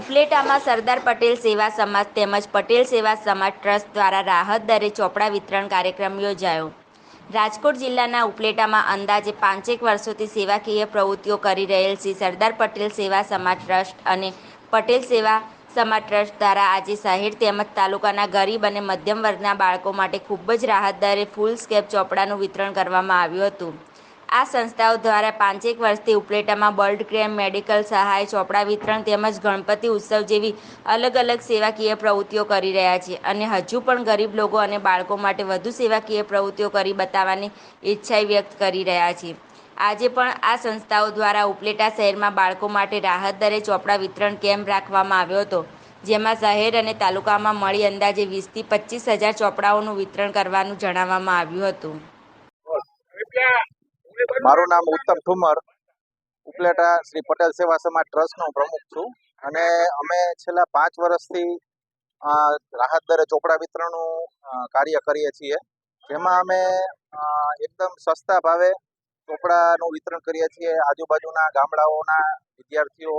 ઉપલેટામાં સરદાર પટેલ સેવા સમાજ તેમજ પટેલ સેવા સમાજ ટ્રસ્ટ દ્વારા રાહત દરે ચોપડા વિતરણ કાર્યક્રમ યોજાયો. રાજકોટ જિલ્લાના ઉપલેટામાં અંદાજે 5 વર્ષોથી સેવાકીય પ્રવૃત્તિઓ કરી રહેલ શ્રી સરદાર પટેલ સેવા સમાજ ટ્રસ્ટ અને પટેલ સેવા સમાજ ટ્રસ્ટ દ્વારા આજે શહેર તેમજ તાલુકાના ગરીબ અને મધ્યમ વર્ગના બાળકો માટે ખૂબ જ રાહત દરે ફૂલ સ્કેપ ચોપડાનું વિતરણ કરવામાં આવ્યું હતું. આ સંસ્થાઓ દ્વારા 5 વર્ષથી ઉપલેટામાં બ્લડ કેમ્પ, મેડિકલ સહાય, ચોપડા વિતરણ તેમજ ગણપતિ ઉત્સવ જેવી અલગ અલગ સેવાકીય પ્રવૃત્તિઓ કરી રહ્યા છે અને હજુ પણ ગરીબ લોકો અને બાળકો માટે વધુ સેવાકીય પ્રવૃત્તિઓ કરી બતાવવાની ઈચ્છા વ્યક્ત કરી રહ્યા છે. આજે પણ આ સંસ્થાઓ દ્વારા ઉપલેટા શહેરમાં બાળકો માટે રાહત દરે ચોપડા વિતરણ કેમ્પ રાખવામાં આવ્યો હતો, જેમાં શહેર અને તાલુકામાં મળી અંદાજે 20 થી 25 હજાર ચોપડાઓનું વિતરણ કરવાનું જણાવવામાં આવ્યું હતું. મારું નામ ઉત્તમ ઠુમર, ઉપલેટા શ્રી પટેલ સેવા સમાજ ટ્રસ્ટનો પ્રમુખ છું અને અમે છેલ્લા 5 વર્ષથી રાહત દરે ચોપડા વિતરણનું કાર્ય કરીએ છીએ, જેમાં અમે એકદમ સસ્તા ભાવે ચોપડાનું વિતરણ કરીએ છીએ. આજુબાજુના ગામડાઓના વિદ્યાર્થીઓ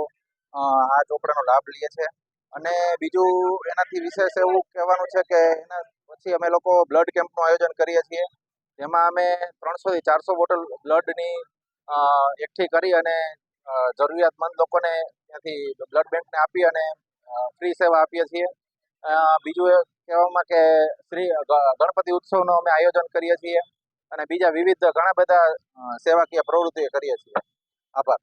આ ચોપડાનો લાભ લે છે અને બીજું એનાથી વિશેષ એવું કહેવાનું છે કે એના પછી અમે લોકો બ્લડ કેમ્પનું આયોજન કરીએ છીએ, જેમાં અમે 300 થી 400 બોટલ બ્લડની એકઠી કરી અને જરૂરિયાતમંદ લોકોને ત્યાંથી બ્લડ બેંકને આપી અને ફ્રી સેવા આપીએ છીએ. બીજું એ કહેવામાં કે ગણપતિ ઉત્સવનું અમે આયોજન કરીએ છીએ અને બીજા વિવિધ ઘણા બધા સેવાકીય પ્રવૃત્તિઓ કરીએ છીએ. આભાર.